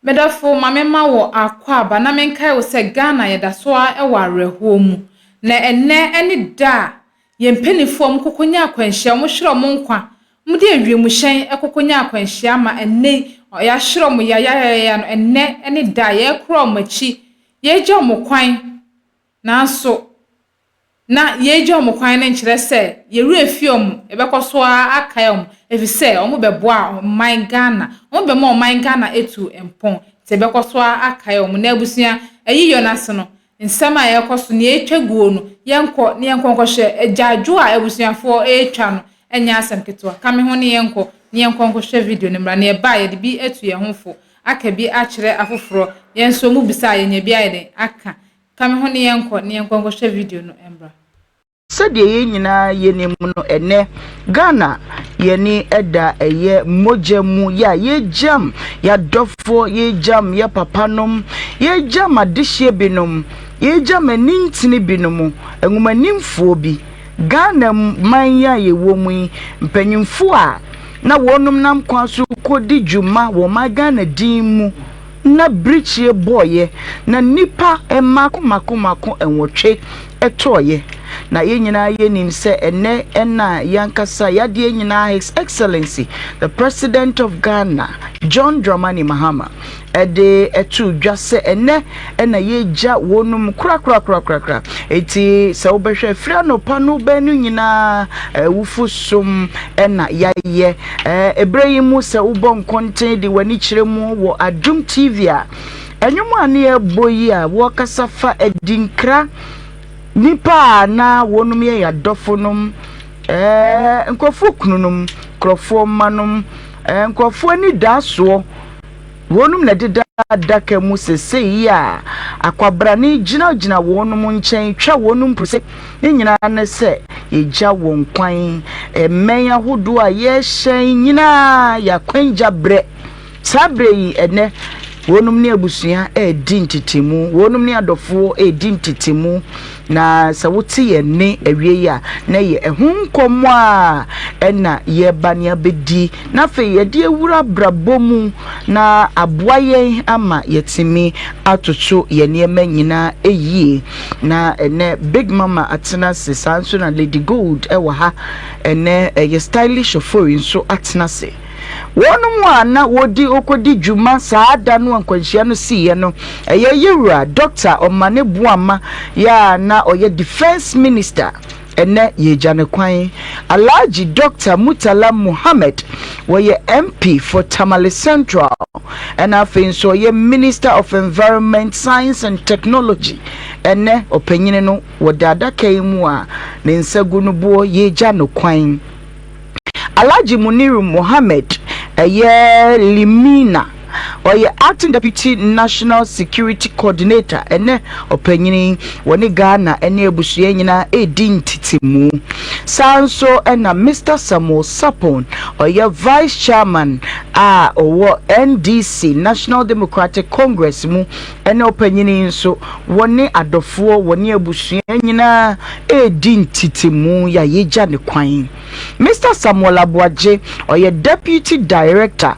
Medafo mamema wo akwa ba na menkai wo se Ghana yedasoa e wareho mu na ene da ye mpenifo mkokonya akwanhia mo hwero mo nkwa mude awiemu hyen ekokonya akwanhia ma ene ya hwero mo ya no ene da ye kro machi ye gya mo kwan nanso na ye gya mo kwan ne nkyere se ye ruefiom ebekoso akayom efise omo beboa man Ghana omo be mo man Ghana etu empon tebekoso akayom na abusua ayiyo nase no nsema yekoso ne etwaguo no yenko ne yenkonkɔhwe agyaadwo a abusuafo etwa no enya asem ketwa kame ho ne yenkonkɔhwe video ne mra ne eba ye de bi etu ye hofo aka bi akyere afoforo yenso mu bisa ye nya bi ayede aka kame ho ne yenkonkɔhwe video no embra Sadia ye nyina ye ne mu no ene Ghana ye ni eda eye moja mu ya ye jam ya dofo ye jam ya papanom ye jam adihye binom ye jam anintini binom engumanimfo bi Ghana man ya ye wo mu mpanyimfo a na wonum nam kwaso kodi djuma wo ma Ghana din mu na brichie boye na nipa mako enwotwe etoye na ye nyina ye nim se ene ena yankasa yade nyina His Excellency the President of Ghana John Dramani Mahama ede etu dwase ene ena ye gya wonum kra eti se obehwe fira no pano banu nyina wufusum ena yaye Ibrahim se ubon content de wani kiremu wo Adum TV a enwum ane eboyi a wo kasafa edinkra nipa na wonum ye yadofonum nkofo kununum krofo manum nkofo ni daso wonum na deda daka mu sesei a akwabrane gina wonum nchen twa wonum prose nyina na se yegya won kwan men ahodo a ye hyen nyina ya kwanja bre sabre yi ene wonum ne abusua edi ntitimu wonum ne adofo edi ntitimu na sawuti ye ne awie ya na ye ehunkomo a ena ye bane abedi na fe ye de ewura brabomu na aboaye ama yetimi atoto ye niema nyina eyie na ene big mama atena se sanso na Lady Gold ewa ha ene ye stylish ofori nso atena se wonum a na wodi okodi djuma saada no ankwahia no siye no eye yewura Dr. Omane Boamah ya na oye defense minister ene ye jane kwan Alhaji Dr. Murtala Muhammed woye MP for Tamale Central and afinso ye Minister of Environment, Science and Technology ene openyine no wodada kaimu a ne nsagu no bo ye jane kwan Alhaji Muniru Muhammed eye Limina oye acting deputy national security coordinator ene opanyini woni Ghana ene ebusua nyina edintitimu sanso ena Mr. Samuel Sapon oye vice chairman owo NDC National Democratic Congress mu ene opanyini nso woni adofo woni ebusua nyina edintitimu ya yeja ne kwan Mr. Samuel Abuaje oye deputy director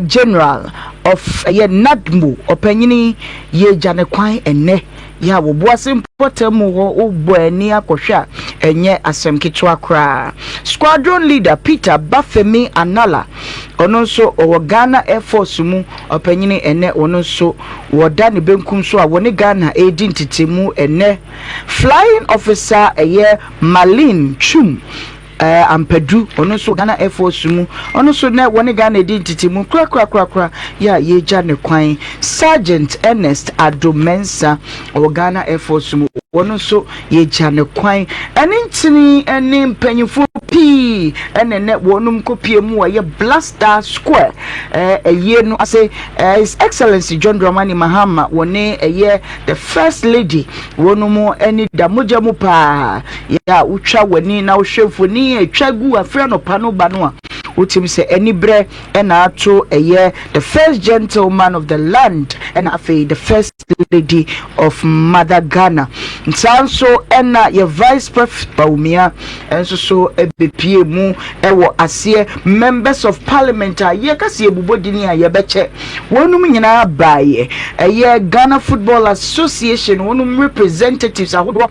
general of ye nadmu opanyini ye jane kwan ene ya Obuasi impotemu wo obuani akohwa enye asemketu akra squadron leader Peter Bafemi Anala ononso owo Ghana Air Force mu opanyini ene ononso woda ne benkum so a woni Ghana edintitemu ene flying officer eye Malin Chum ampedu ono so Ghana Air Force mu ono so na woni Ghana identity mu kra ya yeja ne kwan Sergeant Ernest Adomensa o Ghana Air Force mu ono so yeja ne kwan enintini eni mpanyifo pi enene wonum kopie mu ye Blaster Square eye no ase His Excellency John Dramani Mahama woni eye the first lady wonum eni damoja mu pa ya utwa wani na uhwefo ni etwagu afra no pano ba no a utim se enibre ena ato the first gentleman of the land and afi the first lady of Mother Ghana. Nsanso ena ye vice president Boamah enso so ebepie mu ewo ase members of parliament a ye kase ebubodini a ye beche wonum nyina baaye Ghana Football Association wonum representatives ahodo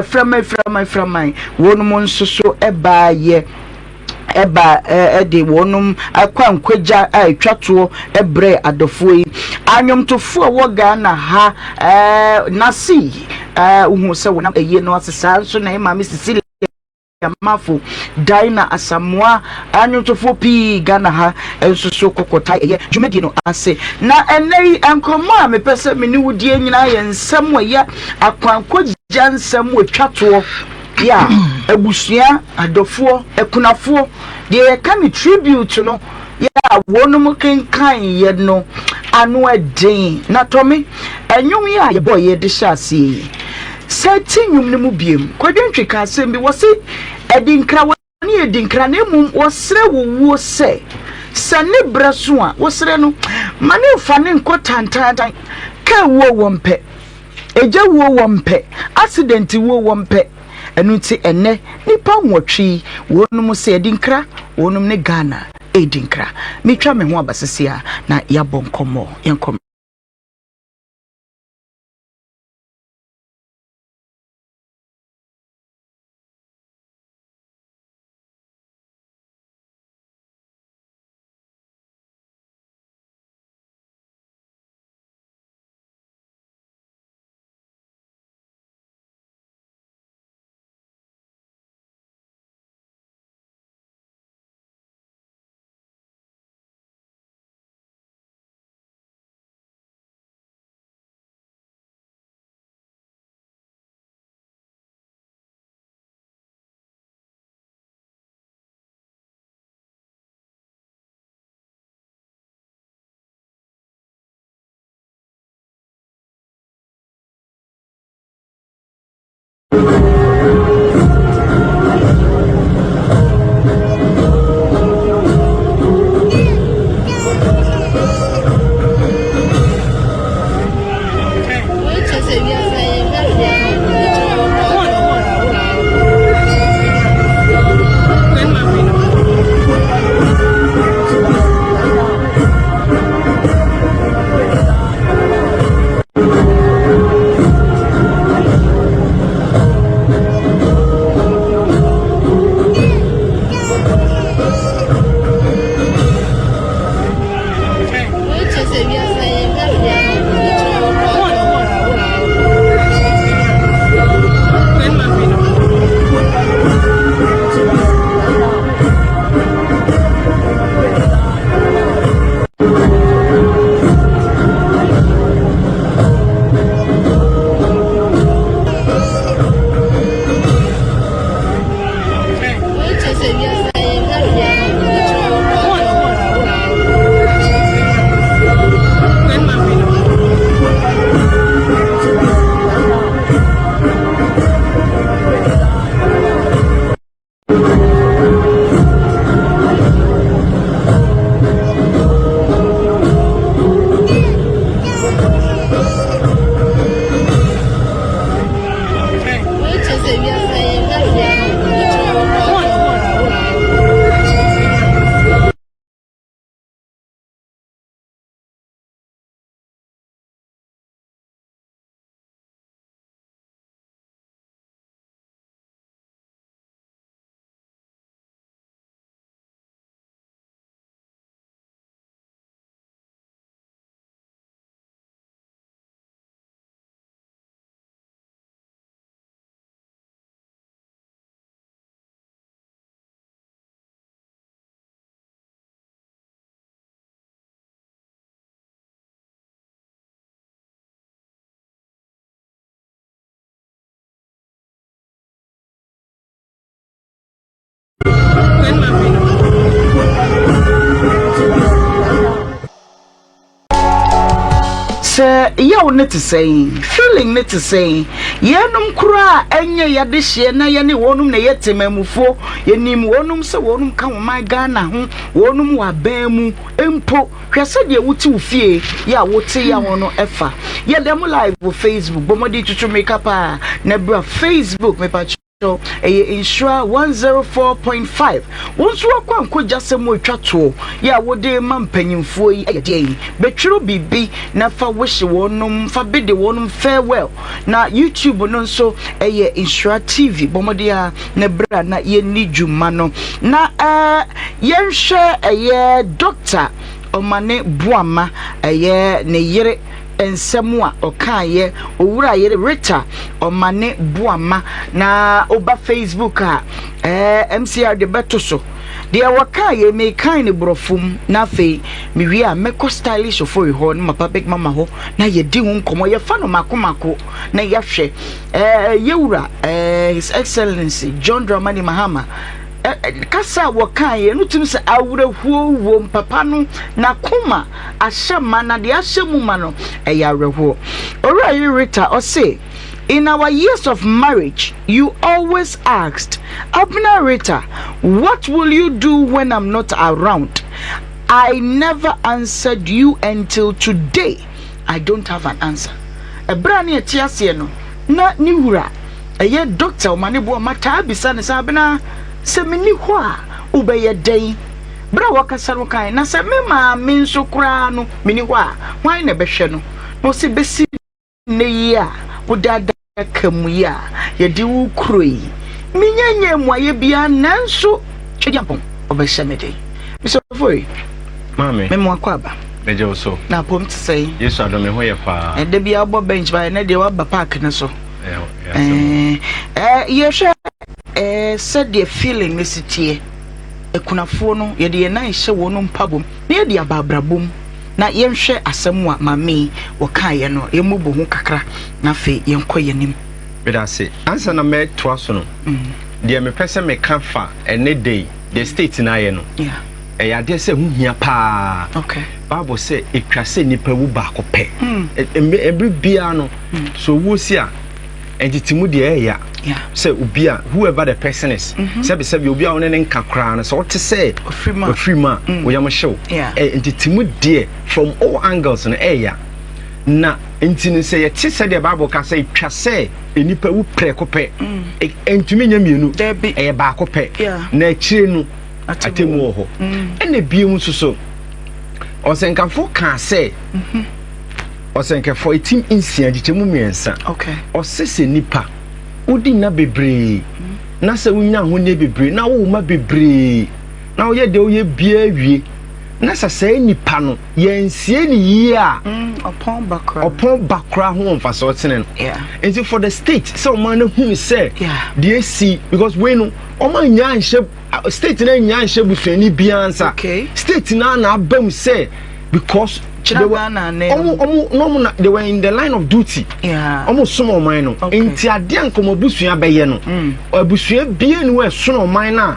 from my wonum nso so ebaaye de wonum akwankwaja atwato ebre adofoi anyomtofo wo Ghana ha nasi uhu se wonam no asesa so na ma Mrs. Yamafu Daina Asamoah anyotofo pi Ghana ha enso so kokota dwumedi no ase na enei enkomo a mepese meni wudie nyina ye nsam ya akwankwaja nsam atwato ya ebusua adofo ekunafo de kan tribute no ya wonum kenkan ye no anu eden na tomi enwum ya ye boy ye de hyase setting mu biem kwadwentwe ka asem bi wose edinkra woni edinkra na mum wosre wowo se sane braso a wosre no mane fa ne nkotantantan ka wo wompe eja wo wompe accident wo wompe enuti ene nipa nwotwi wonum se edinkra wonum ne Ghana edinkra mitwa me ho abasesia na yabonkomo yenkom se ya wo net say feeling net say yenum kura enye yade hye na ye ne wonum na yetemamufo yenim wonum se wonum ka wo my Ghana ho wonum wa ban mu empo hwese de wuti wo fie ya wote ya wono efa ye dem live wo Facebook bomodi tutu makeup a na bra Facebook me pa so insure 104.5 wonso akwa nkoja semo atwato ya wode mampanyimfo yi ayede betwiro bibi na fa wish wonum fa bide wonum farewell na YouTube no nso insure TV bomodia na bra na ye ni dwuma no na yenhwe doctor Omane Boamah ne yere ensemu okaye owura yere Rita Omane Boamah na oba Facebook MCR de betoso de wakaye me kind brofum na fe me wi a meko stylish for you ho na papa big mama ho na ye di hu nkomo ye fa no makomako na ye hwe yewura His Excellency John Dramani Mahama kasa wakaye no tum se awrehuo wo papa no na kuma ahyema na de ahyemu ma no eyawrehuo ora Rita o say in our years of marriage you always asked Abna Rita, what will you do when I'm not around? I never answered you until today. I don't have an answer. Ebrani etiase no na ni wura doctor Omane Boamah ta bisa ne sabena se meni ho a ubeye den bra wakasa no kan na se me ma me nso kura no meni ho a hwan na behwe no no se besi ne yi a wodada kamu ya ye di wo kroi minyanye mwaye bia nanso twediampon obehwe me den so foi mame me mo akwaba beje so na pom tsei yesu adome ho ye fa e de bia bo bench ba na de wa ba park ne so yehwe said the feeling nesitie ekunafo no ye de na hye wono mpabom na ye de ababrabom na yenhwe asemu a mame wokaye no ye mubo ho kakra na fe yenkoye nim bedase ansa na me toaso no de me pese me kafa ene day the state na ye no ya de se huhia pa okay bible say etwase nipa wu ba kope every bia no so wo si a entitimu de ya say ubia whoever the person is say ubia one nka kra no so what say ofrima wo yam show entitimu de from all angles no na entini say ye ti say the bible ka say twase enipa wu prekope entumi nya mienu ba kope na akire no atemu ho ene biemu so osenkafo ka say osenkafo itim insia gichemu miensa okay osese nipa udi na bebre na se wunya ho ne bebre na wo ma bebre na wo ye de wo ye bia wie na sase nipa no yensie ni yi a upon bakra ho mfa so tene no and for the state so man who say the see because we know o man nya nhye state na nya nhye busuani bia ansa state na abam say because they were in the line of duty. Almost some of mine. Inti adian komo busua beye no. Busua bie no we so no mine na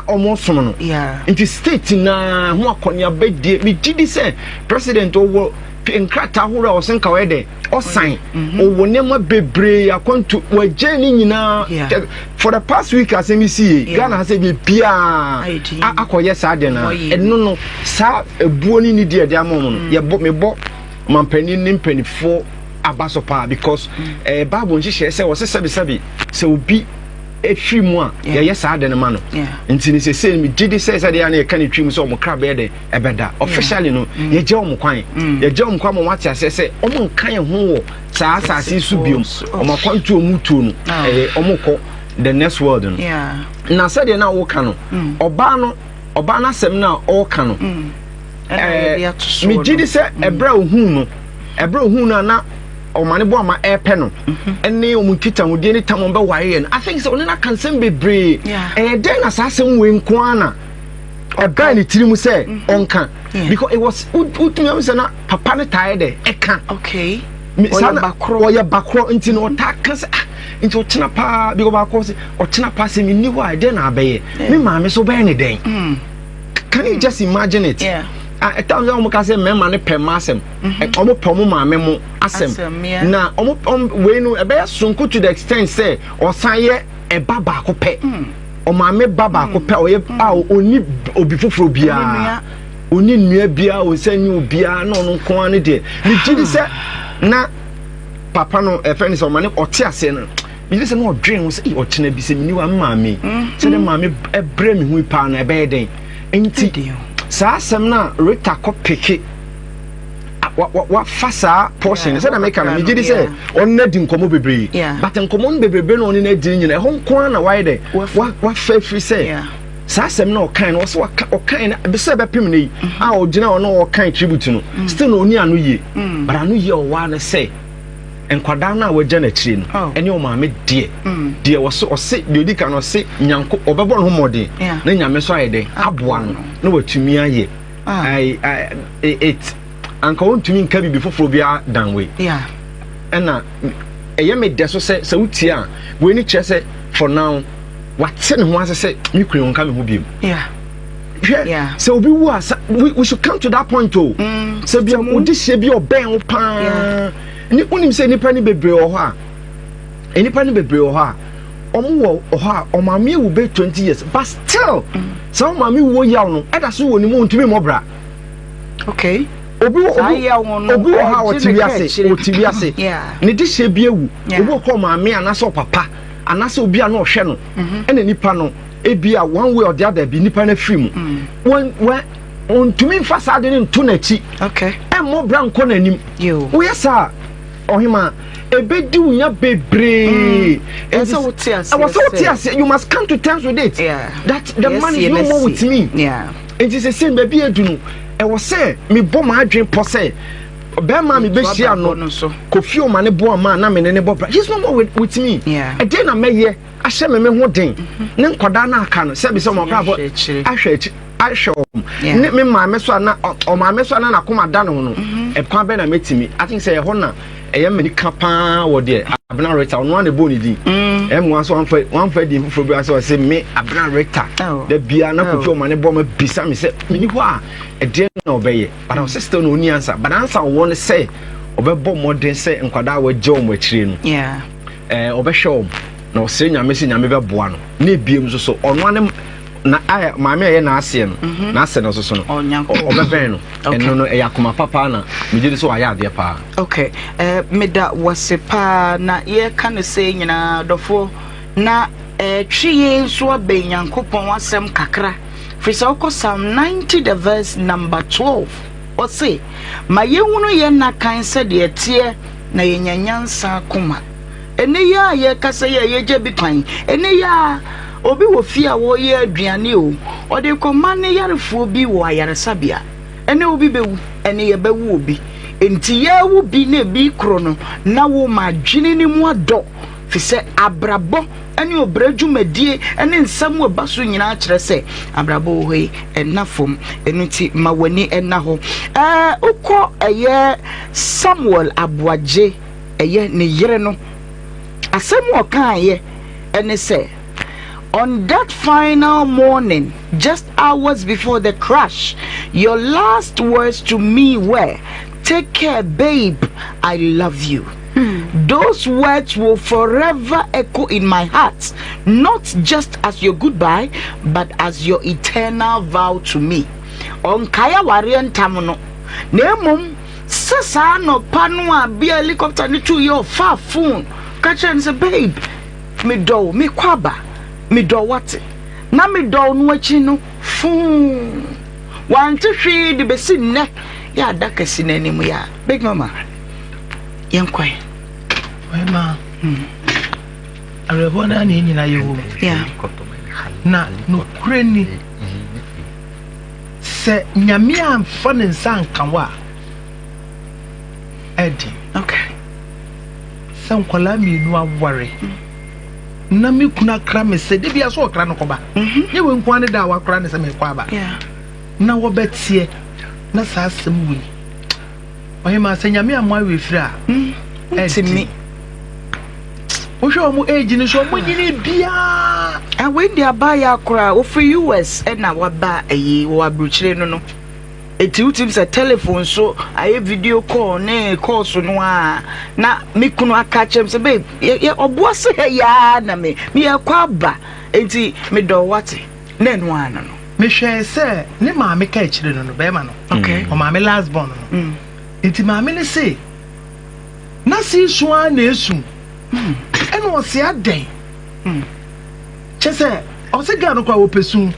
almost some no. Inti state na ho akonya bedie me gidi say president owo enkrata horo o senka we de o sign owo nema bebre akwantu waje ni nyina for the past week as me see Ghana has be bia akoye sa de na eno no sa ebuo ni de amom no ye bo me bo mampani ni mpanifo abasopa because bible nhye say wo se sabi se obi efri mu a ye sa de ma no nti ni se me gidi say say de na ye kan twim so mo kra be de ebeda officially no ye je om kwan mo wate ase say om kan ho wo sa asase su biom om kwantu omutu no omukọ the next world no na say de na wo kan no oba na sem na o kan no me gidi say ebra ohun no na Omane Boamah epe no ene omukita hodi ni tamon be ware no I think so na kan sem bebre den na sasem we nko ana eba ni tirimu say onka because it was utumi am say na papa ne tired eka okay oya bakro nti no ta kan say nti otena pa because bakro say otena pa say ni ho a den na abeye me maame so be ne den can you just imagine it At times I almost say men money per massem. Almost pomma memo asem. Now almost when a bear soon could to the extent say or say a baba cope. Or my me baba cope or only before bia. Only near beer will send you beer no quantity. The kid said, na papa no a friend is on money or tear saying. Me listen no dreams or chine be say new mammy. Say the mammy a brem who pan a bed. Ain't it? Sa sem na Rita ko pick what fasa portion said I make an me say on net in komo bebre. But in common bebre no in a din in a home corner why they what faith we say. Sa sem no kind was what kind be say be pimni. Ah o gina no kind tribute no. Still no ni anu ye. But anu ye o wa say. And Quadana were Janet, and your mammy, dear. Dear was so sick, you cannot say, Yanko, or Babon Homody, then your Messiah, up one, no to me, I it Uncle to me can be before Phobia done with. Yeah. And a yammy deso said, so tia, when it said for now, what sudden once I said, you couldn't come with him. Yeah. Yeah. So we should come to that point too. So be this be your bang pan. Ni unim say nipa ni bebre o ho a nipa ni bebre o ho a omo o ho a o mama will be 20 years but still so mama wo yaw no eda so woni mu ntumi mobra okay obi o ha o tibi ase ne di hye bi ewu obi ko mama anaso papa anaso obi a no hwe no ena nipa no ebia one way or the other bi nipa na free mu when ntumi mfa sa de nto na chi okay e mobra nko na nim wo yesa ohima ebedi unya bebre you must come to terms with it that the money is no more with me it is the same baby edunu e wo say me bo ma adwen po say be ma me be hia no Kofi Omane Boamah na me ne bobra he's no more with me e dey na meye ahye me ho den ne nkoda na aka no say be some okra bo ahwe ne me ma me so na o ma me so na nakoma da no no e kwa be na metimi I think say e ho na e mani kapa wo de abna rector no na bo ni din e mo so one fa di fufuro bi so say me abna rector da bia na Kofi Omane Boamah bisa me say me ni ho a e de na obeye but our sister no ni answer but answer wo ne say obebo modern say nkwada wa je o mo akire no obehwe na o say nyame si nyame be boa no na biem so ono ne na aya maame ye na ase no na ase no so no obeben no eno no yakoma papa na me gidi so aya ade pa okay meda wasepa na ye kan say nyina dofo na twiye so abenyankopon wasem kakra frisa oko Psalm 90 the verse number 12 o say mayehunu ye na kan se de tie na ye nyanyansa koma ene ya ye kasa ye je bi kwan ene ya obi wo fia wo ye aduane o de komane yarefo bi wo ayaresabia ene obi bewu ene ye bewu obi enti ye wu bi na bi kro no na wo madwene ni mu ado fi se abrabo ene obradwumadie ene nsam wo baso nyina kire se abrabo hoi enafom enuti mawani enaho ukọ eye Samuel Aboagye eye ne yere no asem wo kan ye ene se on that final morning, just hours before the crash, your last words to me were, "Take care, babe, I love you." Those words will forever echo in my heart, not just as your goodbye, but as your eternal vow to me. On Kaya Warian Tamono, Nemum, Sasa no Panua, be a helicopter to your far phone. Catch and say, "Babe, me do, me kwaba. Me do what? Na me do no achi no fu wan te hwe de besi ne ya dakasi nanim ya big mama yenkwai ma arebo na ni nyina yewo ya na no kureni se nyame amfa ne nsan kanwa edi okay san kwala mi nu aware na mi kuna kra me se de bia so kra no koba ye we nko ane da wa kra ne se me kwa ba na wo betie na sa asem wi ohe ma se nyame amwa we fira etimi o hwe omo age ni so mo nyini bia we dia ba ya kra o free US e na wa ba ayi wo abruchire no no eti utim se telephone so aye video call ne call so no a na me kunu aka chem se babe ye Obuasi ya na me yakwa ba enti me do wate na no ana no me hwe se ne maame ka chire no be ma no okay o maame last born no enti maame ne se na si so na esu eno o se aden chese o se ga no kwa wo pesu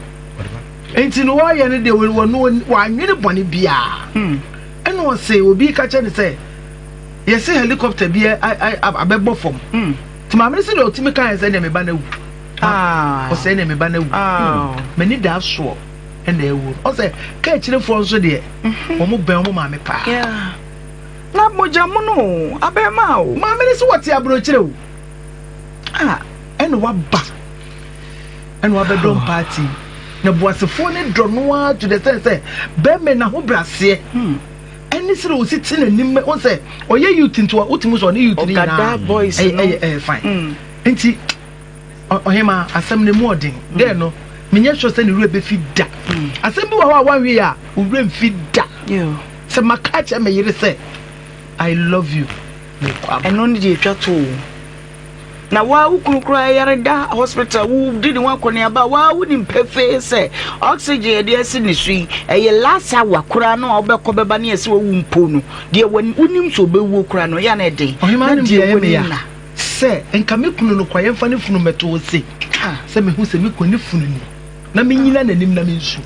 enti no wa ye ne de wo no wa nwene bone bia eno o se obi ka che ne se ye se helicopter bia abebo fom ti maame se de otimi kan se ne me ba na wu o se ne me ba na wu me ni da so e na ewu o se ka chire fo nso de o mo ben mo maame pa na moja mu no abema o maame ne se wote abro chire o eno wa ba eno wa bedom party na Boasefo ne dronoa to the sense be me na ho brase any sire o sit na nim o say oye youth into otimu so ne youth ni na boys fine enti ohema asem ne mu odin there no menye sure say ne ru be fi da asem bi wa wan wi a o ru mfi da se makacha me yire say I love you eno ne de twa to na wa ukurukura yareda hospital wu didi wa kone aba wa wuni mpefe se oxygen de asi ni sui eye lasa wa kura no obekọ beba na ese wo mpo no de wonim so bewu kura no ya na de na de woni ya se enka me kunu no kwaye mfa ne funu meto se se me hu se me koni funu ni na me nyina nanim na me nsu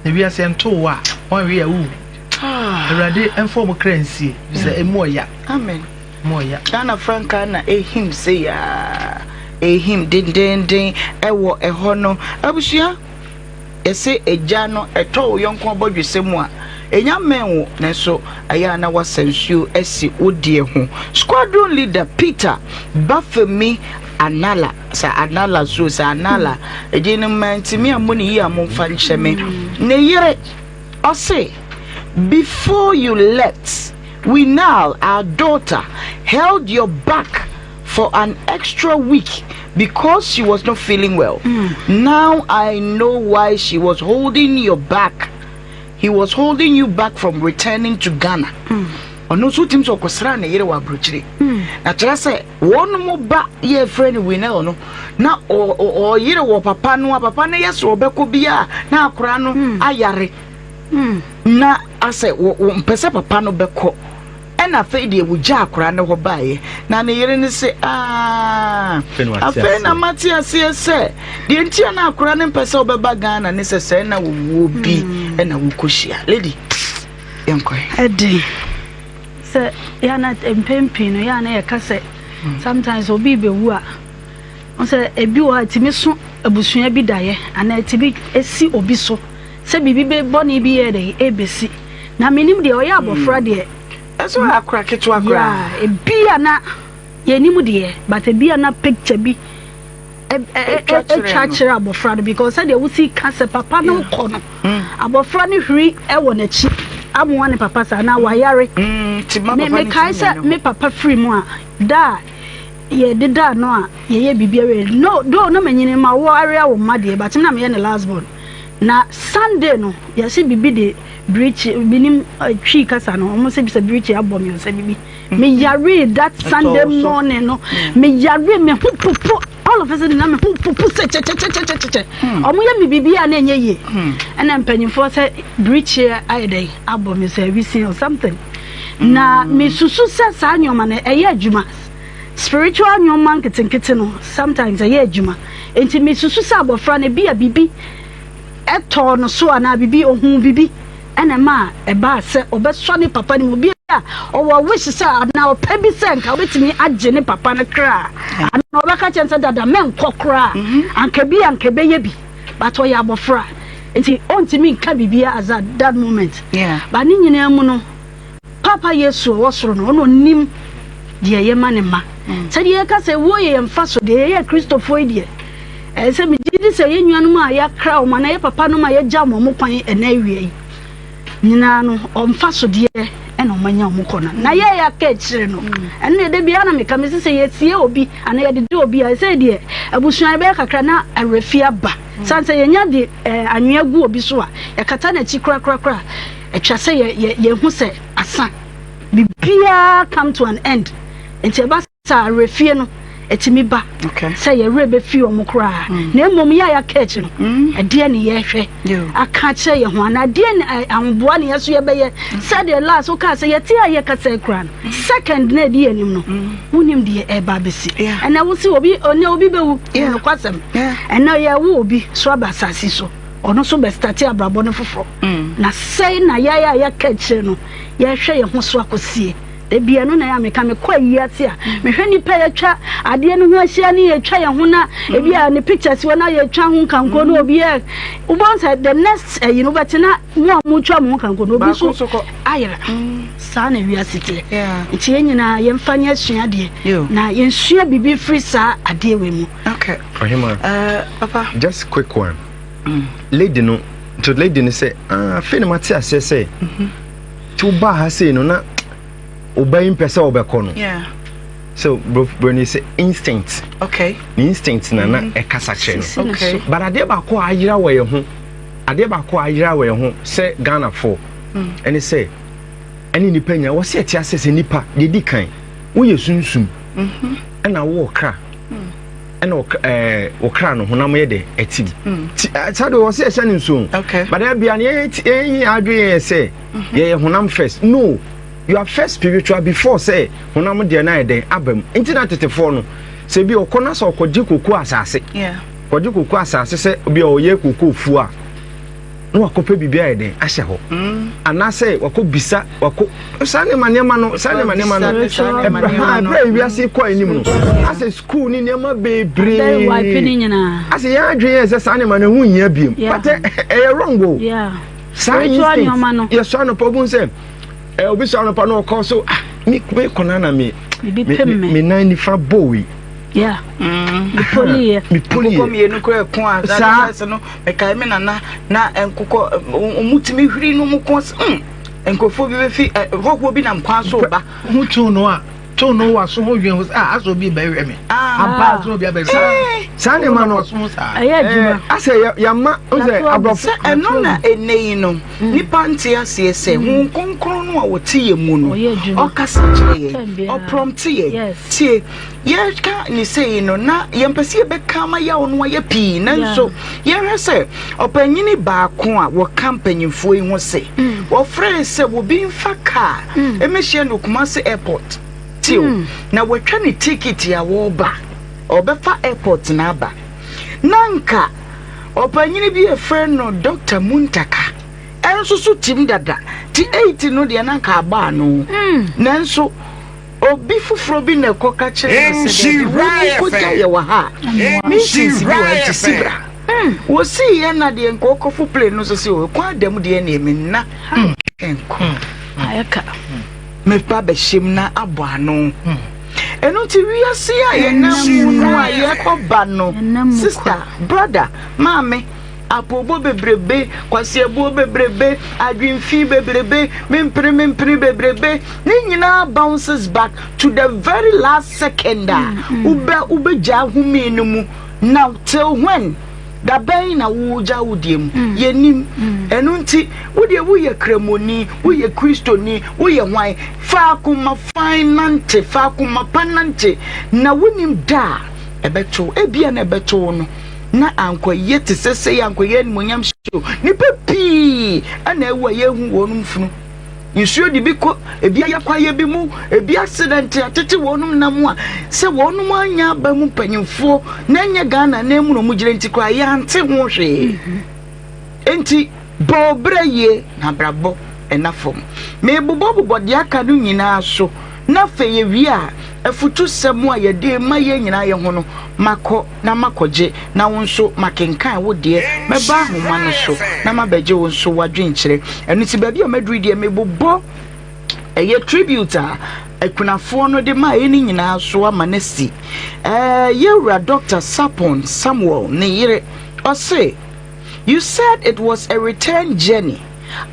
na wi ase ento wa wan wi ya wu Erade enfo mo kransie se emu oya amen moya Ghana Franca na ehim say ya ehim din ewo eho no abusia ese eja no eto yonko bodwese mu a enya menwo na so aya na wasansuo esi odie ho squadron leader Peter Bafemi Anala sa Anala so sa Anala ejin mantimi amoni yi amomfa ncheme ne yere ose before you left we now, our daughter, held your back for an extra week because she was not feeling well. Now I know why she was holding your back. He was holding you back from returning to Ghana. Ono so tim so kwasra na yere wa brochire. Na tira say one mo ba ye friend we na no. Na o yere wo papa no yeso obeko bia na akora no ayare. Na ase wo mpese papa no beko ena fe de wuja akora ne ho baaye na ne yere ne se afena Matias se de ntia na akora ne mpese obeba Ghana ne se na wo bi ena wo koshia lady enko edi se yana empempi no yana ye kase sometimes obi be wu a on se ebi wo atimi so abusua bi daye ana atibi esi obi so se bibi be boni bi ye de ebesi na menim de oya abofra de eso akra ketu akra ebia na yenim de but ebia na picture bi chachira abofra because say they will see cancer papa no kono abofra ni hwi e wo na chi amwa ne papa sa na wayare me kai say me papa free mu a da ye de da no a ye bibia we no do no manyine ma wo area wo ma de but na me ne last born na Sunday no ye se bibi de breach binim twi kasa no mo se bi se breach abom yo se bibi me yare that Sunday morning no me yare me pupu all of a sudden na me pupu se che omo ya me bibia na enye ye na mpanyimfo se breach ayedai abom yo se we see or something na me susu se sa nyoma na eye adwuma spiritual nyoma nketenkete no sometimes eye adwuma enti me susu se abofra na bia bibi eto no so ana bibi ohun bibi ena ma eba se obeso ne papa ni mo bia o wish se na opebi se nka obetimi age ne papa ne kra ana obeka chense dada men kokra anka bi anka be ye bi but o ya abofra enti ontimi nka bibia as at that moment ba ni nyina mu no papa yesu wo soro no no nim de ye ma ne ma se de ka se wo ye mfa so de ye Christopher de se mi didi se ye nnuanu ma ya kra o ma na ye papa no ma ye gya mo kwan ena wie nyina no o mfa so de ena o manya mo kona na ye ya ka kire no ena de bia na me ka me se ye sie obi ana ye de obi a se de abusuan be kakra na arefia ba sanse yenya de anwea gu obi so a yakata na chi kra etwa se ye hu se asa bibia come to an end enti ba sa refie no etimi ba say ye rebe fi omo kra na emom ya catch no ade ne ye hwe aka che ye ho na ade ne amboa ne yeso ye be ye say the last o ka say ye ti aye ka say kra second na ade anim no wonim de e ba besi and na wo si obi be wu no kwasem and na ye wo obi so abasasi so ono so be start abrabo no foforo na say na ya catch no ye hwe ye ho so akosie ebia no na ya meka me kwa yiate a me hwe nipa ya twa ade no ho ahia ne ya twa ya ho na ebia ne pictures wona ya twa ho kanko no obi e ubonsa the next betina mo twa mo kanko no obi so ayera sa na wi asite nti enyina ye mfanya asua de na ye nsua bibi free sa ade we mu okay for him papa just quick one lady no say feel mate ase say to ba ha say no na obeying person obekono so bro say instinct okay instinct na e kasa che no okay but ade ba ko ayira we ho say Ghana for and he say any nipa nya wo se tia se nipa de di kan wo ye sunsum na wo kra and okra no honam ye de eti sado wo se ehia ni nso okay but e bia ne e adwe say ye honam first no. You are first spiritual before say honam de na eden abam internet tetefo no se bi okona so okoji koku asase okoji koku asase se bi oye koku fu a no akope bibia eden ahye ho ana say wakobisa sane manema no Ibrahim wi ase ko anim no ase school ni nema bebre ase ya adwen se sane manema hu hia biem but wrong go spiritual ni omano yes so no problem say obi so no pa no call so me konana me nine fa boy me poli ko me enu ko ekon a that no e kai me na enkoko omutimi hwiri no mu ko enkofo bi be fi hokwo bi na nkwa so ba mutu no a to no wa so ho hwen aso bi ba hwe me aba so bi ba hwe sane ma no ase ya ma ose abrofo eno na enei no nipa nte ase se hu konkron no a wote ye mu no okasa kire o prompt ye tie ye ka ni sei no na ye mpese be kama ya ono ye pi na nso ye hwese opanyini ba ko a wo kampanyimfo yi ho se wo friend se wo bi mfa ka emehie no Kumasi airport na wetwa ni ticket ya wo ba obefa airport na aba nanka opanyini bi e friend no Dr. Muntaka enso so tim dada ti 8 no de nanka aba no nanso obi fufuro bi na koka chere se ko ya wa ha mi si bi wa ti sibra wo si ye na de nkoko fu plane no so si o kwa dem de na emi na enko ayaka me pa be shim na aboano eno ti wiase a ye na mu no a ye ko ba no sister brother mame apobo bebrebe kwase abo bebrebe adwinfi bebrebe mempre bebrebe ni nyina bounces back to the very last second ube ja humi no mu now till when da bay na wuja wudiem yenim enu nti wode wo ye kremoni wo ye kristoni wo ye hwan fa kuma finance fa kuma panante na wonim da ebeto ebia na ebeto no na ankoye te sese yankoye nmonyam show ni papi ana ewa ye hu wonum funu nsuo di bi ko ebia yakwaye bi mu ebia accident atete wonum nam a se wonum anya ba mu panyimfo na nya Ghana na emu no mu gire nti kwa ya ante ho hwe enti bobreye na brabo enafom me bobo de aka no nyina so na feye wi a afutu semu a ye de ma ye nyina ye ho no mako na makoje na wonso makenkan wo de meba homa no so na mabeje wonso wadwenkire enu ti ba bi o maduri de mebobo eye tribute a ekunafo no de ma eni nyina so amanasi yewra Dr. Sapon Samuel ne yire o say you said it was a return journey.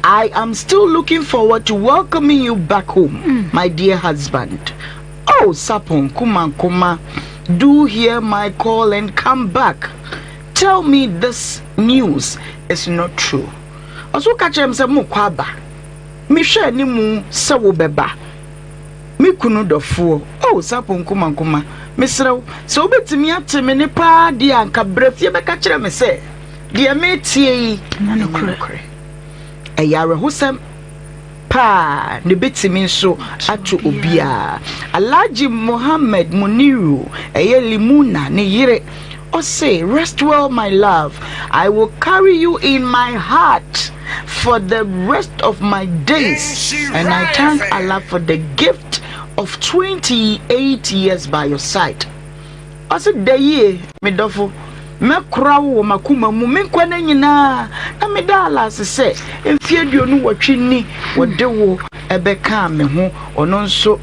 I am still looking forward to welcoming you back home, my dear husband. Oh, Sapon, kuma, do hear my call and come back. tell me this news is not true. Also catch him some kwaba. Me share ni mu se wo beba. Me kunu dofo. Oh sapon kuma. Me srew. So obetimi ateme ne pa de anka brefie be ka kire me se. De me tie yi na no kure. Eyare husem pa ne betimi nso atu obia. Alhaji Muhammed Muniru Limuna ne yire. Oh, say, rest well, my love. I will carry you in my heart for the rest of my days. And I thank Allah for the gift of 28 years by your side. I said, the year, me dofo, me krawo makuma mu me nkwana nyina na me dala se enfie duonu watwe ni wodewo ebeka me ho ono nso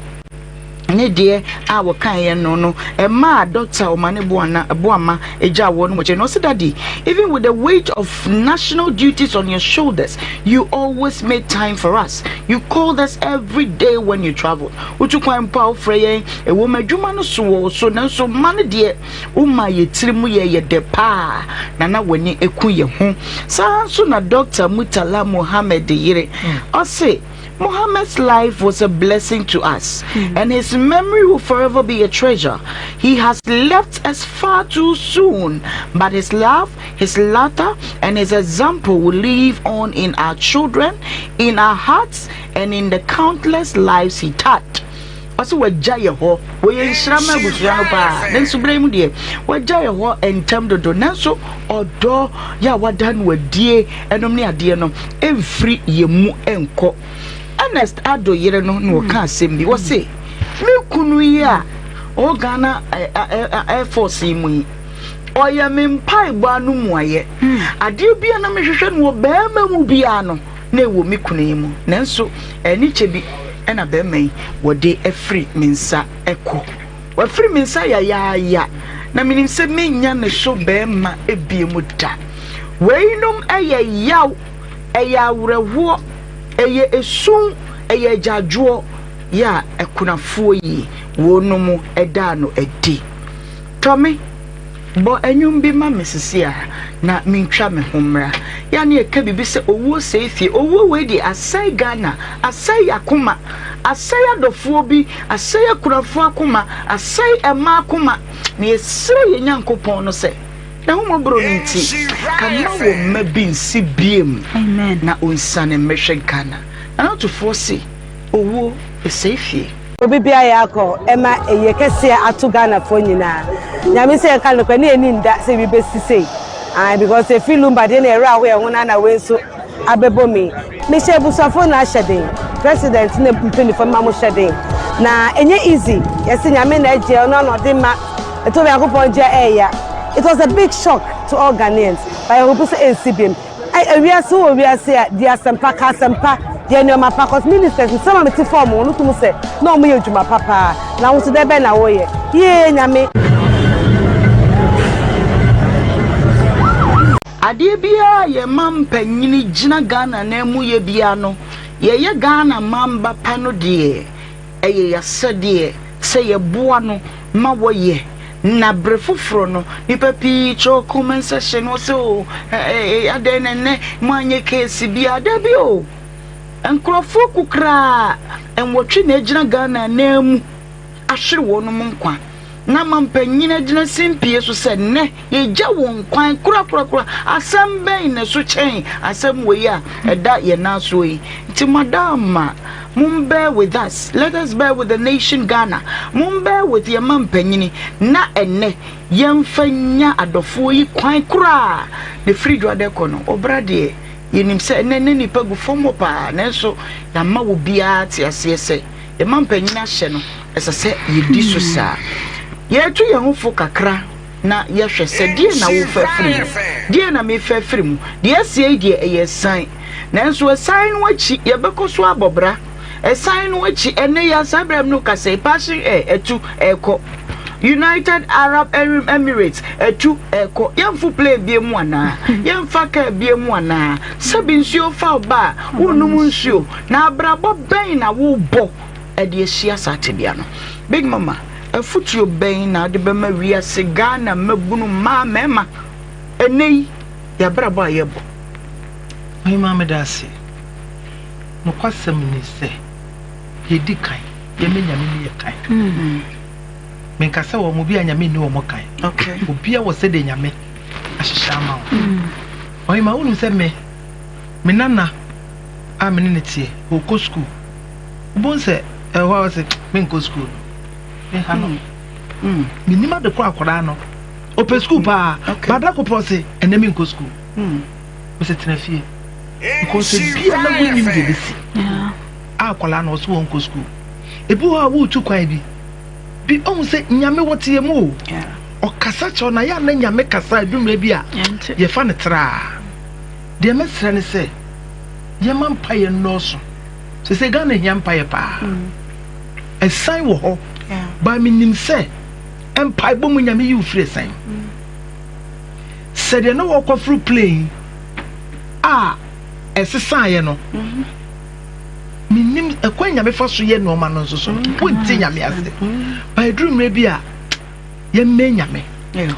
ne de a wo kan ye no ma doctor Omane Boamah eja wo no no say daddy, even with the weight of national duties on your shoulders, you always make time for us. You called us every day when you traveled. Utu kwan pa ofreye e wo madwuma no so na so man de uma ye tirimu ye de pa na wani eku ye ho sa so na Dr. Murtala Muhammed yire o say Muhammad's life was a blessing to us, and his memory will forever be a treasure. He has left us far too soon, but his love, his laughter, and his example will live on in our children, in our hearts, and in the countless lives he touched. Also, we jaya ho, we enshirama busuano pa. Nensu Ibrahim die, we jaya ho entem do nenso odo ya wadan we die enom ni ade no every yemu enko. Honest ado yere no ka asem bi wo say me kunu yi a o Ghana Air Force mu yi oya me mpai gba no mu aye ade bia na me hwehwe no be ma mu bia no na ewo me kunu yi mu nanso eni chebi ena be mai wode afri minsa eko wa fri minsa ya na minim se menya ne so be ma ebie mu da weinom eye yaw eye awrewo eye esun eye jadwo ya ekunafo yi wonumu eda no edi Tommy bo enyum bi ma mesisia na mintwa me homra ya na eka bibi se owo seifie owo we di asai Ghana asai akoma asai adofo bi asai akunafo akoma asai ema akoma na esire ye nyankopon no se na homo bro nti kama wo mabi nsi biem amen na onsane mehwe Ghana ana to force owo esefie obi bia yakọ ema eyekese atu Ghana fo nyina nyame se kan kwa ne eni nda se bi besise because e filumba de na era ho e ho na we so abebomi me she busafo na shedin president na mpeni fo ma mo shedin na enye easy yesi nyame na eje no no de ma eto be akopon je eya. It was a big shock to all Ghanaians by Obuasi NCBM. We are so dear Sampa, dear no Mapakos ministers, and some of the form on to say, no, me, to my papa. Now, to the Bena way. Ye, Yame. Adebia, ye mam penini Jina Ghana, nemu ye biano, ye Ghana mamba pano dear, ya said dear, say ye buano, ma ye. Na brefufro no nipa pi cho comment section wo so adenene manye case bi adabi o enkrofo kukra enwotwe na agina Ghana na mu ahwere wo no nkwa na mampanyina agina simpie so se ne ye gya wo nkwan kura asem ben na so chen asem we ya eda ye na so yi nti madama bear with us. Let us bear with the nation Ghana. Bear with your mampanyini na ene yemfanya adofo yi kwan kura the free do adekono obrade yenim se ene ni pagu fomo pa nanso ya ma wo bia ti asese ye mampanyini ahye no esese yedi so sa ye tu ye ho fo kakra na ye hwe se die na wo fa firi die na me fa firi mu die sie die eye san nanso san wachi ye bekoso abobra sign which ene ya Ibrahim no kase passing etu eko United Arab Emirates etu eko yemfu play bie mu ana yemfa ka bie mu ana sabi nsuo fa ba wonum nsuo na abrabo ben na wo bo e de ehia sate bia no big mama afutuo ben na de be ma wiase Ghana mabunu ma mema Ene ya brabo ayebo. My mama dasi. No kwasem ni se. Ye di kan. Ye me nyame ni ye kan. Men kasa wo mo bi anyame ni wo mo kan. Okay. Obi a wo se de nyame. Ahihya ma wo. My ma unu se me nana a me ne tie o ko school. Bon se e wa se me ko school. Me ha no. Me nima de ko akora no. Open school pa. Bada ko pose ene me ko school. Me se tena fie. Because bia na woni mi de besi. Yeah. Akola no so won ko school. Ebi ho a wo tu kwan bi on se nyame wote mu. Yeah. O kasa cho na ya na nyame kasa adumre bi a. Ye fa ne tra. De mesra ne se ye mampaye no so. Se Ghana hia mpaye pa. Esan wo ho. Yeah. Ba minim se empire bo mu nyame yi ufre san. Se de no wo kwa fru plane. Esesa ye no. Minim ekwan nyame fa so ye no ma no so so. Wonti nyame ase. Ba edrum bi a ye me nyame. Yeah.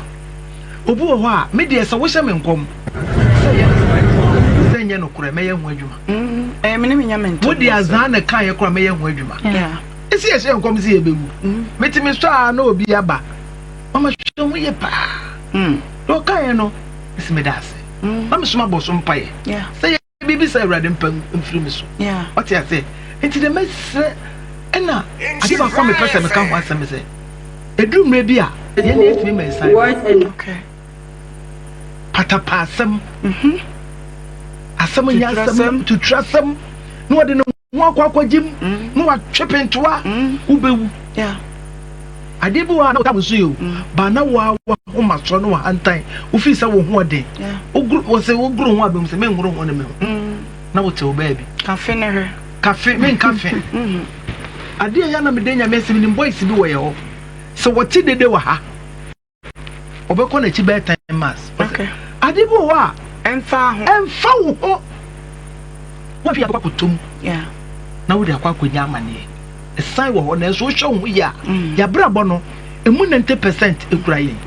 Obu wo ho a me de ese wo hye me nkom. Se nye no kure me ye hu adwuma. Me ne me nyame nto. Wo de azan na kan ye kure me ye hu adwuma. Yeah. Esi ye hye nkom si ye bewu. Metimi so a na obi aba. Mama hwe mu ye pa. Do kan ye no esi me das. Mama suma bo so mpaye. Yeah. Say bibi say rade mpam mfiri mi so. Yeah. What you say? Enti de mesre ena ade ba kwa me pese me kan ho asem say. Edumre bi a ye na efimi me sai. Okay. Patapasem. Asem nya asem to trasem. No de no akwa jim. No wa twepentoa. Ubewu. Yeah. Ade bi wa na ta musu yo. Ba na wa ho maso no wa antan. Ufi sa wo ho de. Yeah. Ogru wo se ogru ho abem se me ngru ho na me. Na wo te o baby. Cafe ne her. Cafe men cafe. Ade ya na me de nya me se ni boys bi wo ye ho. So what did they were ha? Obeko na chi be time mass. Okay. Adibo wa Emfa wo ho. Wo fi akwa kutum. Yeah. Na wo de akwa konya amane. Esan wo ho na so hwe ho ya. Ya brabo no emu 90% ekura yin.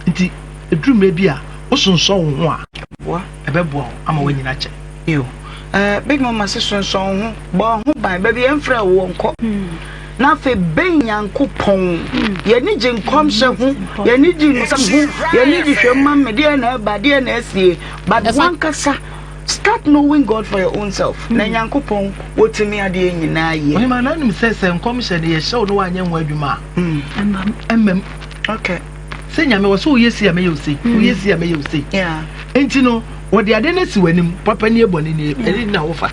Nti edrum bi a wo sonso wo ho a. Wa Ebebo ama wo nyina che. Yo. Big mama se sonso ho bo ho ban ba bi emfra wo nko. Na fe benyankopon ye ni je nkom hye ho ye ni ji nsam ho ye ni ji hwemma me de na ba de na asie but one kasa start knowing God for your own self na nyankopon wotimi ade nyina ye Oni ma na nim se nkom hye de ye hye no wa nya ho adwuma emmem okay se nyame wo so yesi ya me yesi wo yesi ya me yesi yeah enti no wo de ade na si wanim papa ni eboni ni eri na wo fa.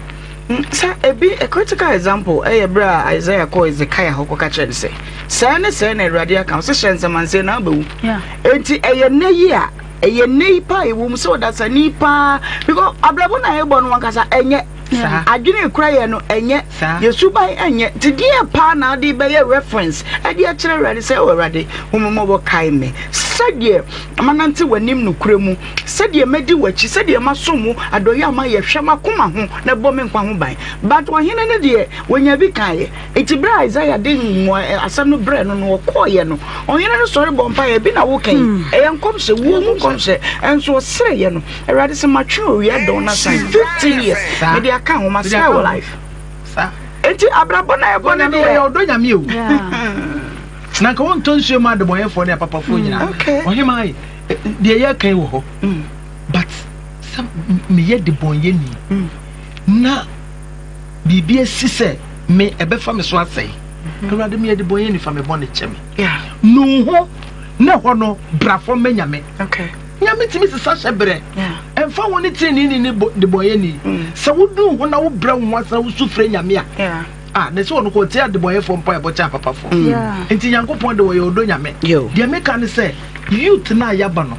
Sir, a critical example, bra Isaiah call Ezekiah Hokoka Chen say. Sana radio account sessions a man say na bu. Yeah. Enti ne year, neighbor, a woman so that's a nipa because Ablabona Ebon one kasa enye. I didn't cry no enye. Yesu by enye. To dear pa na di by a reference. I dear children say already, whom mo kai me. Said ye, amananti wanim no kremu. Said ye medi wachi, said ye masumu, adoya ma ye shama kuma ho, na bombing kwa hubai. But when he dear, when ye be kai, it's bra Isaiah ding asam no bread no koye no. On ye sorry bompire been a walking. A young comse, woman comse, and so say ye no. A radisson mature, we had done 50 years. Maybe I can't my life. Sir. Enti abrabona e bona de o do nyame o. Yeah. Na ka won ton suo ma de boye fo ne papa fo nyina. O hema de ye kan wo ho. But some me ye de bonye ni. Na bibia sise me ebe fa me so asai. Awurade me ye de bonye ni fa me bon ne chem. Yeah. No ho na ho no brafo me nyame. Okay. Nyame timi se sa hyebre. Yeah. Emfa woni tini ni de boye ni. Se wodu ho na wo bra wo asa wo sufre nyame a. Yeah. Na so no ko tia de boye fo mpa e bocha papa fo. Yeah. Enti Yankopon de wo ye odo nyame. Yo. De make an say youth na yaba no.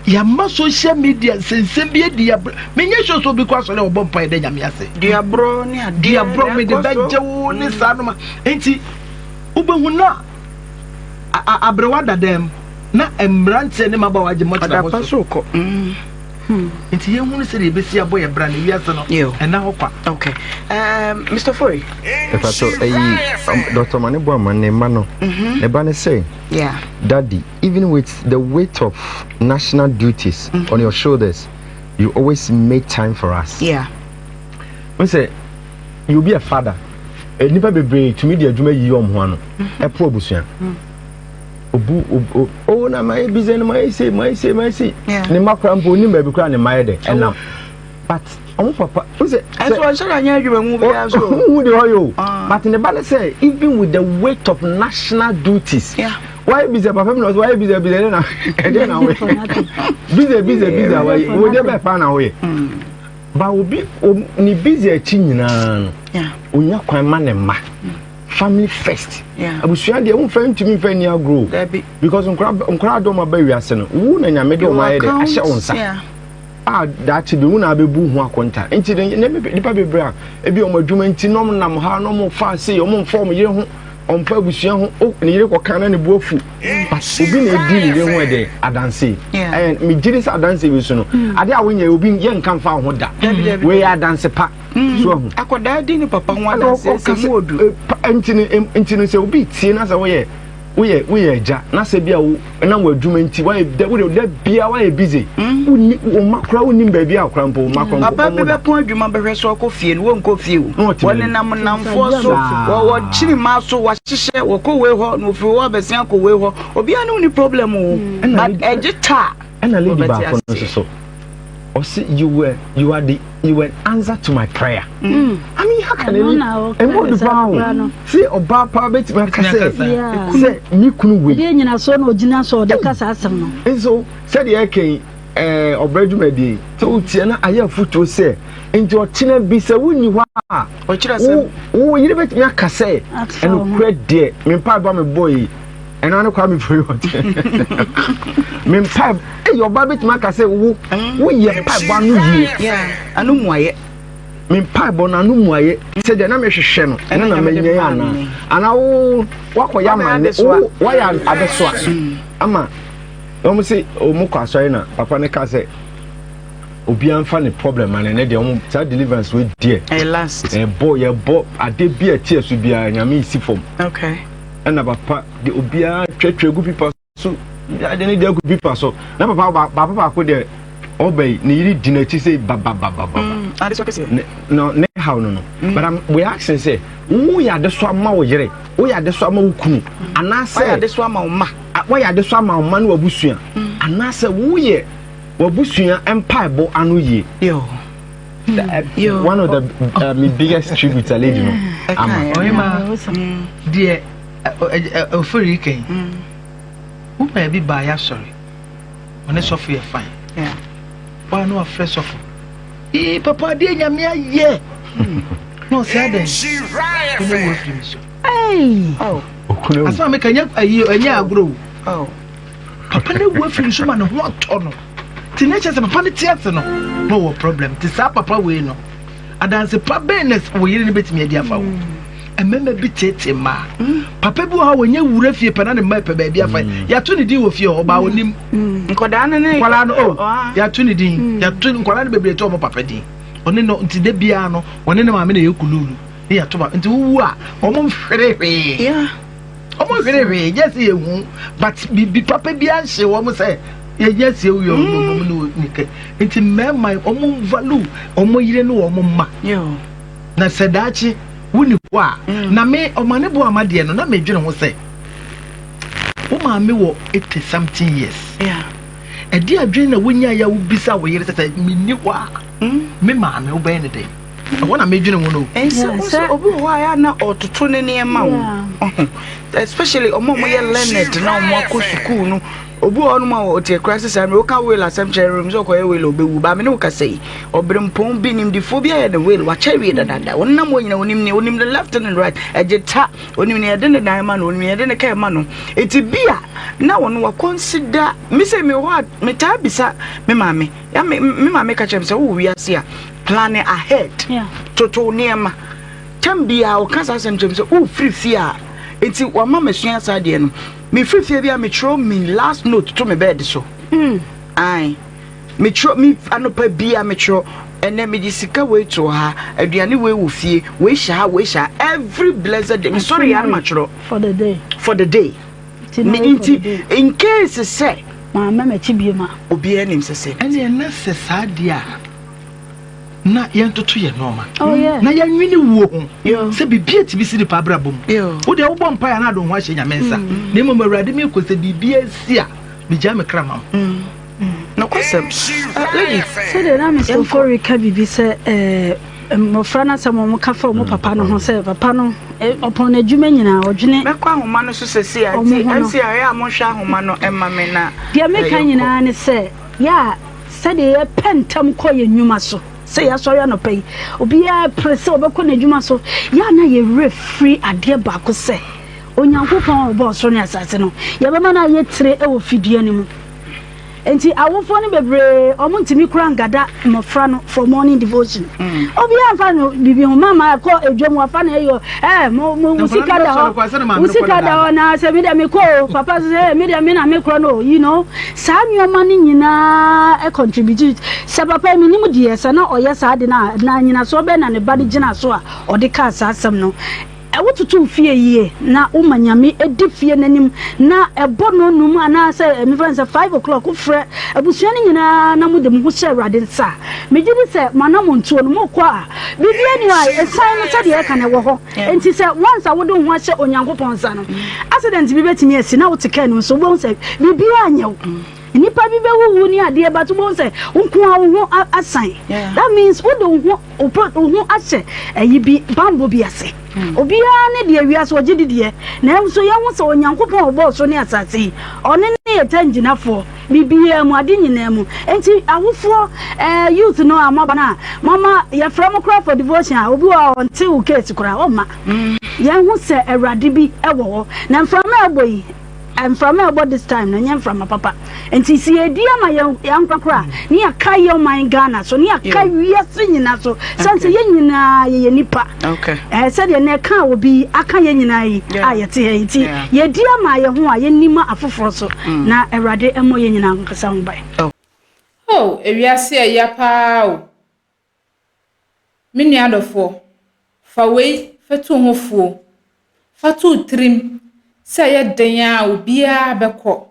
Ya ma social media sensem bi di ya. Menye show so bi kwa so le obo mpa e de nyame ase. Dia bro ni ade. Dia bro me de beje wo ni sa no ma. Enti ubehu na abrewada dem na embrante ne maba waje motra so ko. nti ye hu se de besi abo ye bra na wiase no and now kwa okay Mr. Foy if I so Dr. Mane Boamah ne ma no ne ba ne say daddy, even with the weight of national duties on your shoulders, you always make time for us. We say you'll be a father. A nipa bebre to me the adwuma yi om ho ano. E po abusua. Obu na my busy na my say ne makra mpo ni mba bi kra ne my de. And now but papa we say so anya adwuma mu be aso. Who the hoyo. But ne ba say even with the weight of national duties. Why busy papa no why busy na e dey na we. Busy why we dey be pa na we. Ba obi ni busy achi nyina no onya kwan ma ne ma family first abusua de won fan tumi fan ni agro because nkra do ma ba wiase no wu na nyame de o ma ye de ahye onsa that be wu na abebu hu akonta enti de nipa bebra e bi o ma dwuma enti nom nam ha nom fa se o mo form ye ho ompa abusua ho ne yire ko kan na ne bu afu obi na edi ne ho de adanse and me jiris adanse bi so no ade a wonya obi ye nkan fa ho da we adanse pa so ho akoda di ni papa ho adanse se mu odu enti se obi tie na se we ja na se bia wo na wo adwuma enti we da bia wa busy uni o makra uni ba bia akra mpo makra mpo papa be pon adwuma be hwe so ko fie wo nko fie wo ne namfo so wo chiri ma so wa hihye wo ko we ho no fi wo besia ko we ho obi anu ni problem o but ejita and a lady ba ko no so or see you are the answer to my prayer. I mean, how can you? And what the see oba pa bet me kase say ni kunu we dey nyina so na ogina so de kasa asem no enso said the eken obredumadi to tie na aya futo say enti o tena bi say woni ho a o kira say wo yire bet me akase and credit me pa ba me boy and I kwa me for you me pa your baby to make say wo ye pa ba no yi anu muaye me pa bo na anu muaye se de na me hwehwe no na menye ana wo wakoya mane wo ya abeso ama o mo say o mo kwa so na papa ne ka say obi anfa ne problem and ne de o ta deliverance we there last boy ade bi a tie so bia nyame isi fom okay and papa de obia twetwe gu people so ya de ne de gu people so na papa ko de obey ne yiri dinachi say baba ade so kese no ne how no but we asking say wo ya de so ama wo yire wo ya de so ama wo kunu ana say ya de so ama wo ma wo ya de so ama wo ma no abusua ana say wo ye wabusua empire bo anu ye yo one of the biggest tributes I lady no ama dear ofori ken who may be by ya sorry when it's off fine why no fresh off papa de nyame aye no say dem hey asa me kanya anya agro papa ne wo firi so ma no ho to no teenage say papa ne tiate no problem ti sa papa we no adanse pa business wo yire ne betimi adi afa wo ememe bi tete ma papa bi wo wonye wura fie pa na ne ma pa ba bi afa ya to ne din wo fie oba wonim nkoda ne kwala no ya to ne din ya to nkwala ne bebre to mo papa din one no nti de bia no one ne ma me na yekululu ne ya to ba nti wu a omo mfrehwe omo mfrehwe yes ye hu but bi papa bi anhye wo mo say yes you no nike nti mema omo value omo yire no omo ma na sedachi wuni kwa na me Omane Boamah de no na me dwene ho say wo ma me wo 80 something years e di adwene na wonya ya wo bisa wo yire tata minni wa me ma me wo ben ne dey wona me dwene ho no enso obi ho ya na ototo ne ne ma wo especially omo mo ye learned na omo akosukuu no obu onu ma o te crisis am o ka will assembly room so ko e will obewu ba me ne ka say obrempon bi nim di phobia ya the will wa chewe dada wonnam wo nyina onim the left and right ejeta onim ne yede ne dan ma no onim yede ne kai ma no eti bia na won wa consider me say me what me ta bisa me mame ya me mame ka chem say wo wi ase a plan ahead toto niema tambia o kasa sem chem say wo free fear eti wa mama sua sa de no me free bia me throw me last note to me bed so ai metro mi anopa bia metro ene me disika we to ha aduane we wo fie we sha every blessed day. Sorry ya matro for the day in case say ma me chibiema obi anim se ene na se sadia na yentoto ye normal oh yeah na ya nwini wo ho se bibia ti bi si di pa brabom wo de wo bom pa ya na do ho ahye nyamensa na mo awurade me ko se bibia si a me ja me kramam no kwasem lady say the name is for ka bibi se mo frana se mo ka fa mo papa no ho se papa no upon adwuma nyina odwene me kwa homa no so se ansi ya mo hwa homa no emma me na dia me ka nyina ne se ya se de pentam koye nnwuma so say ya sorry no pay obi ya press obekọ na adwuma so ya na ye refree ade ba ko se onyankopon obo so ne asase no ya be ma na ye tire e wo fidie ni mu enti awofo ni bebre omo ntimi kura ngada mofra no for morning devotion obi anfa no bibi ho mama ko edwom afa na eyo musika da na se me da me ko papa se me da me na me kro no you know sa nyoma ni nyina e contribute se papa mi ni mu die se na oye sa de na nyina so be na ne ba de gina so a ode ka sa asem no wotutu fie yie na umanyame edifie nanim na ebono num ana se me friends 5 o'clock ufre abusuani nyina na mudem ho hye awrade nsa megidi se manamo ntuo no mokwa bibia ni ai esan no sade e ka na wo ho enti se once awode ho hye onyankopon sa no accident bi betimi asi na woteka no so bon se bibia anyew nipa bi be wuwu ni ade ba to bon se nko awo asan that means wodo ho ho ahye ayi bi bambo bi ase obi a ne de awia so gidi de na enso ye ho se onyankopon obo so ne asase one ne yetanginafo bibia mu ade nyina mu enti awofo youth no amaba na mama ye from cry for devotion obi wa onte u case kura o ma ye ho se awrade bi ewo na from aboyi I'm from about this time na nyam from my papa enti si edia ma yankakra ni akai yo my Ghana so ni akai wiase nyina so sanse ye nyina ye nipa okay said ye na ka obi aka ye nyina yi ayete enti ye dia ma ye ho a ye nima afoforo so na awrade emo ye nyina nkasa ho bai ewiase ya pa o mini adofo fa wei fatu hofuo fatu trim say den ya obia beko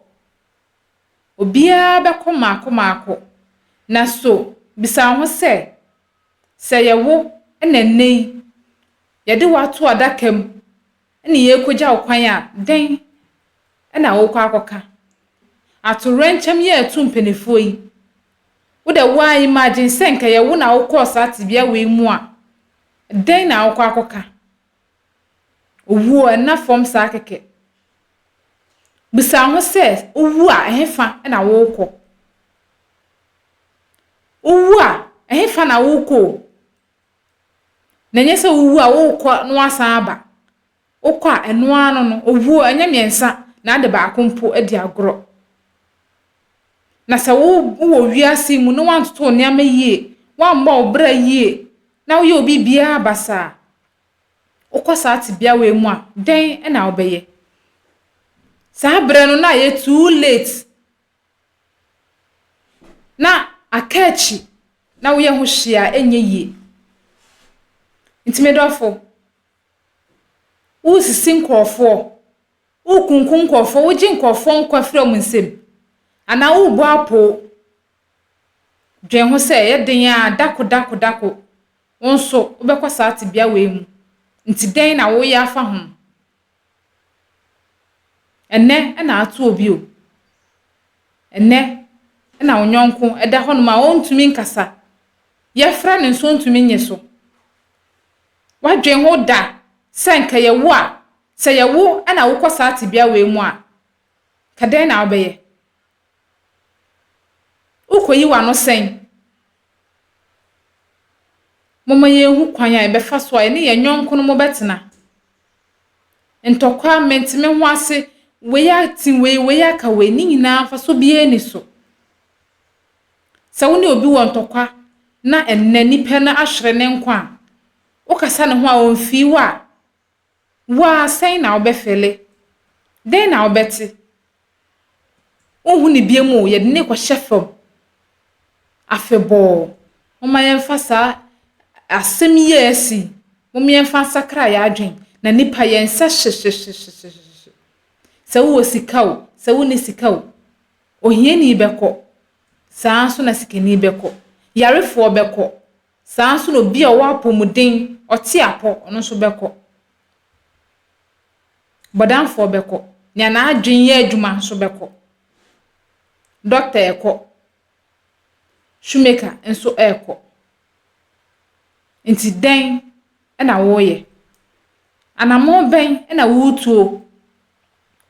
mako na so bisa ho say ye wo enenei ye de wato adakam ene ye koja okwan a den ena wo kwa akoka atorenchem ye atu mpenefo yi wo da wa imagine senka ye wo na wo course atibia we mu a den na wo kwa akoka owu na form sa keke bisa ho se owu a ehefa na wo kọ owu a ehefa na wo kọ na nye se owu a wo kọ no asan aba okọ a eno ano no owu anya miensa na ade ba akompo adi agro na se wo wiase mu no wantoto ne amayie wan ba obra yie na wo ye obi bia basa okọ sa atibia we mu a den na obeye Sabre no na ye too late. Na akachi na wo ye ho hia enye yie. Intimidofo. Wo sisi nkofo. Wo kunkun nkofo, wo gi nkofo nkofre mu nsem. Ana wo bo apo. Dwen ho se ye den a dako. Wonso wo bekwasa atibia we mu. Nti den na wo ye afa ho. Enne na atu obi o enne na onyonko eda ho no ma ontumi nkasa ye fra ne so ontumi nye so wadwen ho da senka ye wo a se ye wo na wo kwasa atibia we mu a kaden na obeye ukoyi wa no sen mama ye hu kwan a be fa so a ne ye nyonko no mo betena ntokwa mentime ho ase we ya ka we ni nyina fa so bie ni so sa woni obi won tokwa na enne nipa na ahwere ne nkwa o kasa ne ho a onfi wa sai na obefele den na obeti ohun ni bie mu ye de ne kwa shefom afebo mama yemfa sa asem ye asi mama yemfa sakra ya adwen na nipa yensa se wo sikaw se wo ni sikaw ohiani beko saa so na sikani beko yarefo beko saa so no bia wo apomuden ote apo ono so beko bodanfo beko nya na adwen ye adwuma so beko doctor eko shoemaker enso eko nti den na wo ye anamo ben na wo tuo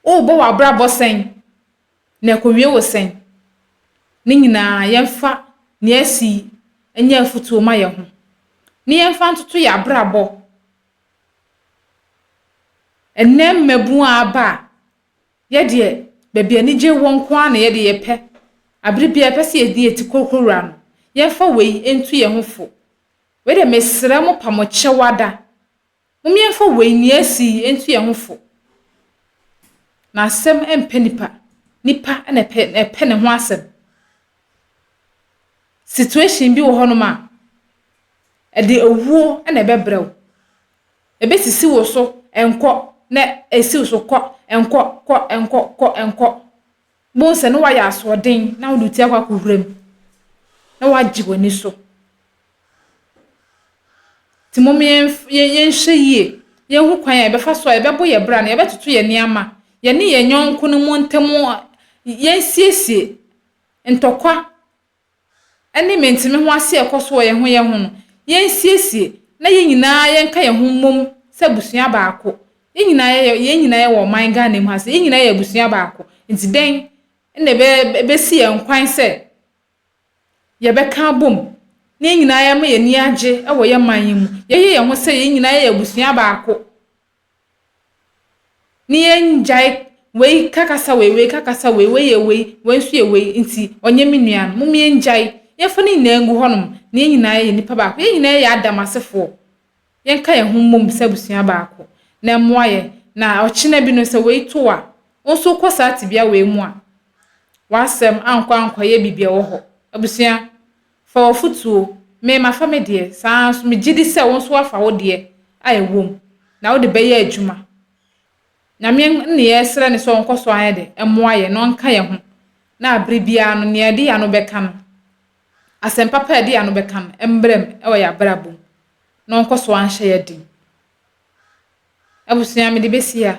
o bo wa bra bosen na ekowie wo sen ni nyina yemfa ni asi enya afutuo ma ye ho ni yemfa ntoto ya bra bo enem mabu aba ye de bebia ni je won ko na ye de ye pe abri bia pe se ye di eti kokora no yemfa wei entu ye ho fo we de mesra mo pamoche wada mo yemfa wei ni asi entu ye ho fo na asem empenipa nipa na pe ne ho asem situation bi wo hono ma e de owuo na ebebrew ebesisi wo so enko na esi wo so ko enko bo se no wa ya so den na wo duti akwa kuhrem na wa jiwoni so timom yen hweye yen hu kwan ya ebefa so ebebo ye bra na ebetoto ye niama ye ne ye nyonko no mu ntemu yen siesie ntokwa ani mentime ho ase ekoso ye ho no yen siesie na ye nyina yen ka ye ho mom se busua baako ye nyina ye wo man Ghana mu ase ye nyina ye busua baako nti den na be si ye nkwan se ye be ka bom na ye nyina ye ma ye ni age e wo ye man mu ye ho se ye nyina ye busua baako ni yen jai wei kakasa wei ye wei wensu ye wei nti onye menua no mum yen jai ye fa ni na ngu honom na ye nyina ye nipa baako ye nyina ye adamasefo yen ka ye ho mom se busua baako na moaye na ochina bi no se wei toa onso kosa tibia wei mu a wasem ankwa ye bibia wo ho abusua fa ofutuo me ma fa me de saa so me gidi se wonso afa wo de aye wom na wo de be ye adwuma na me ne yesre ne so onkoso ayede emoaye no nka ye ho na abribia no ne ade ya no beka no asem papa ade ya no beka no embrem e ya brabom no onkoso anhye ye din abusua me de besia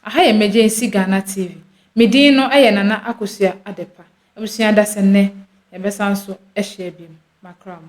aha emergency Ghana TV medin no nana akosua adepa abusua da senne e besanso e hye biem makram.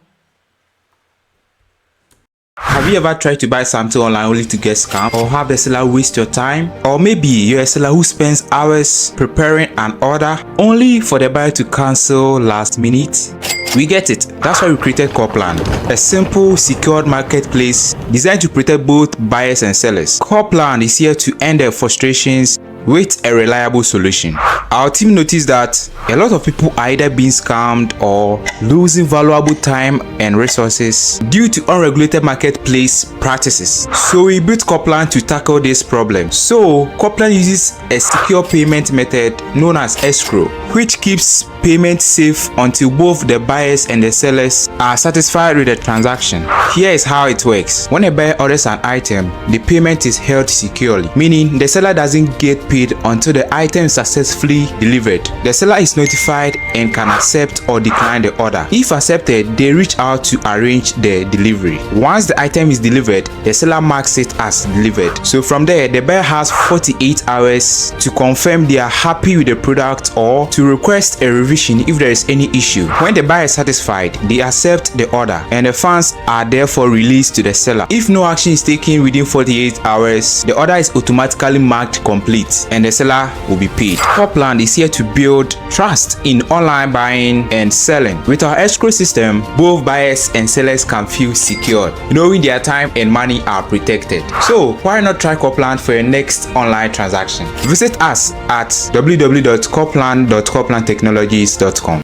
Have you ever tried to buy something online only to get scammed, or have the seller waste your time? Or maybe you're a seller who spends hours preparing an order only for the buyer to cancel last minute? We get it. That's why we created Copland, a simple, secured marketplace designed to protect both buyers and sellers. Copland is here to end their frustrations with a reliable solution. Our team noticed that a lot of people are either being scammed or losing valuable time and resources due to unregulated marketplace practices. So we built Copland to tackle this problem. So Copland uses a secure payment method known as escrow, which keeps payment safe until both the buyers and the sellers are satisfied with the transaction. Here is how it works. When a buyer orders an item, the payment is held securely, meaning the seller doesn't get paid until the item is successfully delivered. The seller is notified and can accept or decline the order. If accepted, they reach out to arrange the delivery. Once the item is delivered, the seller marks it as delivered. So from there, the buyer has 48 hours to confirm they are happy with the product or to request a revision if there is any issue. When the buyer is satisfied, they accept the order and the funds are therefore released to the seller. If no action is taken within 48 hours, the order is automatically marked complete and the seller will be paid. Copland is here to build trust in online buying and selling. With our escrow system, both buyers and sellers can feel secure, knowing their time and money are protected. So why not try Copland for your next online transaction? Visit us at www.copland.coplandtechnologies.com.